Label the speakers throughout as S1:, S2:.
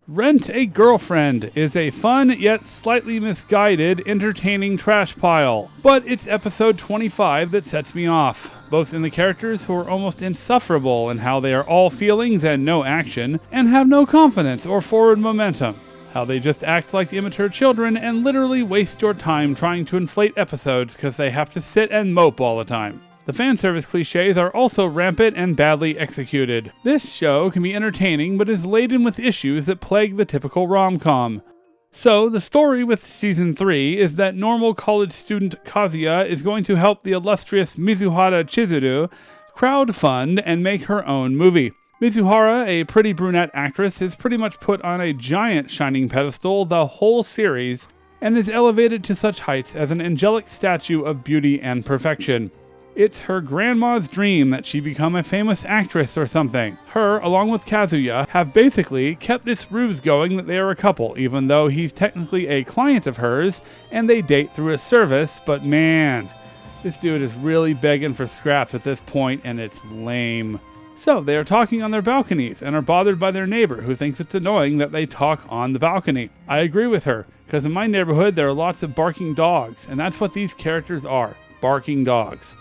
S1: Rent a Girlfriend is a fun yet slightly misguided, entertaining trash pile. But it's episode 25 that sets me off, both in the characters who are almost insufferable in how they are all feelings and no action, and have no confidence or forward momentum. How they just act like immature children and literally waste your time trying to inflate episodes because they have to sit and mope all the time. The fan service cliches are also rampant and badly executed. This show can be entertaining but is laden with issues that plague the typical rom-com. So, the story with Season 3 is that normal college student Kazuya is going to help the illustrious Mizuhara Chizuru crowdfund and make her own movie. Mizuhara, a pretty brunette actress, is pretty much put on a giant shining pedestal the whole series and is elevated to such heights as an angelic statue of beauty and perfection. It's her grandma's dream that she become a famous actress or something. Her, along with Kazuya, have basically kept this ruse going that they are a couple, even though he's technically a client of hers, and they date through a service, but man, this dude is really begging for scraps at this point, and it's lame. So, they are talking on their balconies, and are bothered by their neighbor, who thinks it's annoying that they talk on the balcony. I agree with her, because in my neighborhood there are lots of barking dogs, and that's what these characters are, barking dogs.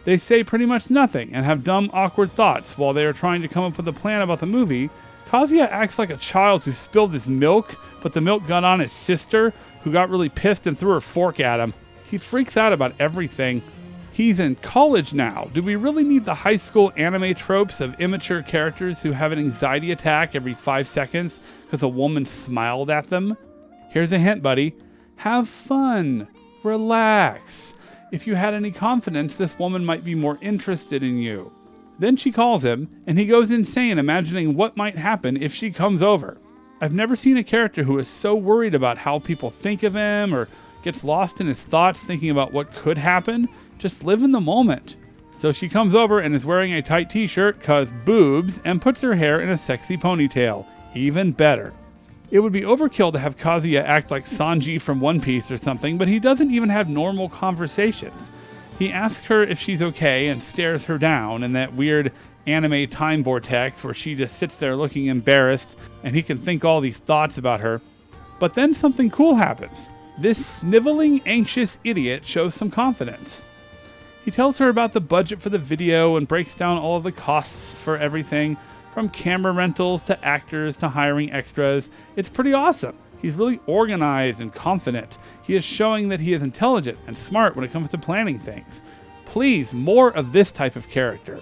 S1: They say pretty much nothing and have dumb, awkward thoughts while they are trying to come up with a plan about the movie. Kazuya acts like a child who spilled his milk, but the milk got on his sister, who got really pissed and threw her fork at him. He freaks out about everything. He's in college now. Do we really need the high school anime tropes of immature characters who have an anxiety attack every 5 seconds because a woman smiled at them? Here's a hint, buddy. Have fun. Relax. If you had any confidence, this woman might be more interested in you. Then she calls him, and he goes insane imagining what might happen if she comes over. I've never seen a character who is so worried about how people think of him or gets lost in his thoughts thinking about what could happen. Just live in the moment. So she comes over and is wearing a tight t-shirt, cause boobs, and puts her hair in a sexy ponytail. Even better. It would be overkill to have Kazuya act like Sanji from One Piece or something, but he doesn't even have normal conversations. He asks her if she's okay and stares her down in that weird anime time vortex where she just sits there looking embarrassed and he can think all these thoughts about her. But then something cool happens. This sniveling, anxious idiot shows some confidence. He tells her about the budget for the video and breaks down all of the costs for everything, from camera rentals to actors to hiring extras. It's pretty awesome. He's really organized and confident. He is showing that he is intelligent and smart when it comes to planning things. Please, more of this type of character.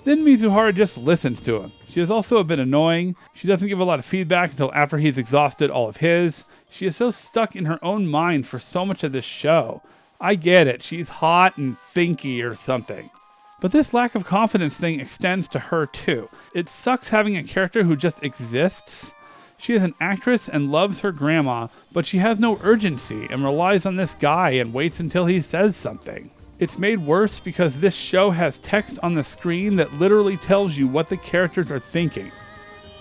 S1: Then Mizuhara just listens to him. She is also a bit annoying. She doesn't give a lot of feedback until after he's exhausted all of his. She is so stuck in her own mind for so much of this show. I get it. She's hot and thinky or something. But this lack of confidence thing extends to her too. It sucks having a character who just exists. She is an actress and loves her grandma, but she has no urgency and relies on this guy and waits until he says something. It's made worse because this show has text on the screen that literally tells you what the characters are thinking.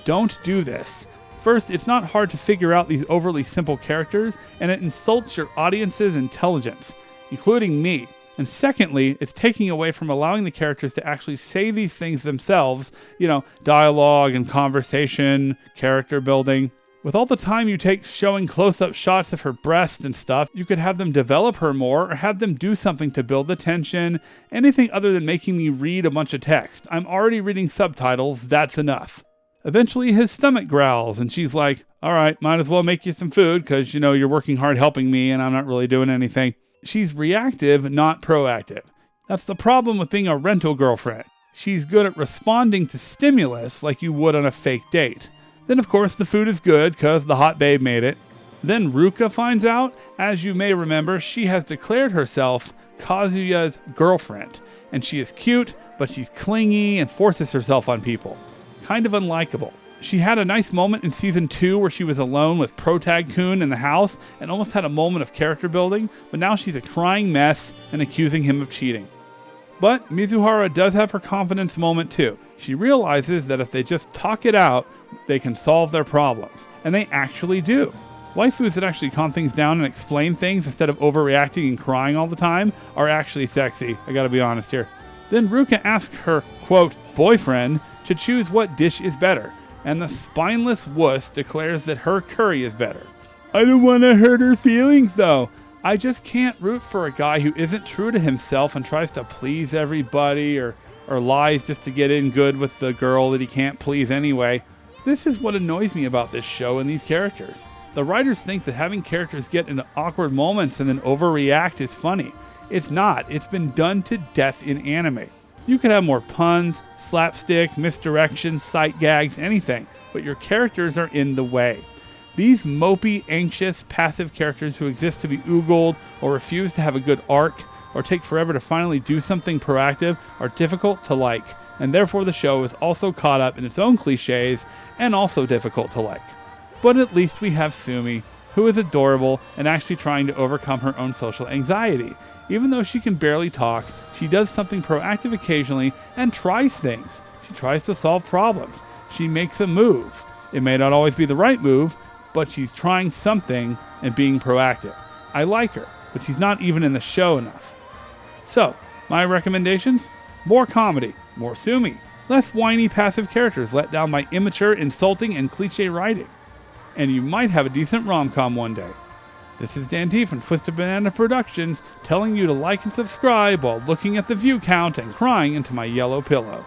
S1: Don't do this. First, it's not hard to figure out these overly simple characters, and it insults your audience's intelligence, including me. And secondly, it's taking away from allowing the characters to actually say these things themselves, dialogue and conversation, character building. With all the time you take showing close-up shots of her breast and stuff, you could have them develop her more or have them do something to build the tension, anything other than making me read a bunch of text. I'm already reading subtitles, that's enough. Eventually his stomach growls and she's like, all right, might as well make you some food because, you're working hard helping me and I'm not really doing anything. She's reactive, not proactive. That's the problem with being a rental girlfriend. She's good at responding to stimulus like you would on a fake date. Then of course the food is good because the hot babe made it. Then Ruka finds out, as you may remember, she has declared herself Kazuya's girlfriend. And she is cute, but she's clingy and forces herself on people. Kind of unlikable. She had a nice moment in Season 2 where she was alone with Protag-kun in the house and almost had a moment of character building, but now she's a crying mess and accusing him of cheating. But Mizuhara does have her confidence moment too. She realizes that if they just talk it out, they can solve their problems. And they actually do. Waifus that actually calm things down and explain things instead of overreacting and crying all the time are actually sexy, I gotta be honest here. Then Ruka asks her, quote, boyfriend to choose what dish is better. and the spineless wuss declares that her curry is better. I don't want to hurt her feelings though. I just can't root for a guy who isn't true to himself and tries to please everybody or lies just to get in good with the girl that he can't please anyway. This is what annoys me about this show and these characters. The writers think that having characters get into awkward moments and then overreact is funny. It's not. It's been done to death in anime. You could have more puns, slapstick, misdirection, sight gags, anything, but your characters are in the way. These mopey, anxious, passive characters who exist to be oogled or refuse to have a good arc or take forever to finally do something proactive are difficult to like, and therefore the show is also caught up in its own cliches and also difficult to like. But at least we have Sumi, who is adorable and actually trying to overcome her own social anxiety. Even though she can barely talk, she does something proactive occasionally and tries things. She tries to solve problems. She makes a move. It may not always be the right move, but she's trying something and being proactive. I like her, but she's not even in the show enough. So, my recommendations? More comedy, more Sumi, less whiny passive characters let down by immature, insulting, and cliche writing. And you might have a decent rom-com one day. This is Dan T from Twisted Banana Productions, telling you to like and subscribe while looking at the view count and crying into my yellow pillow.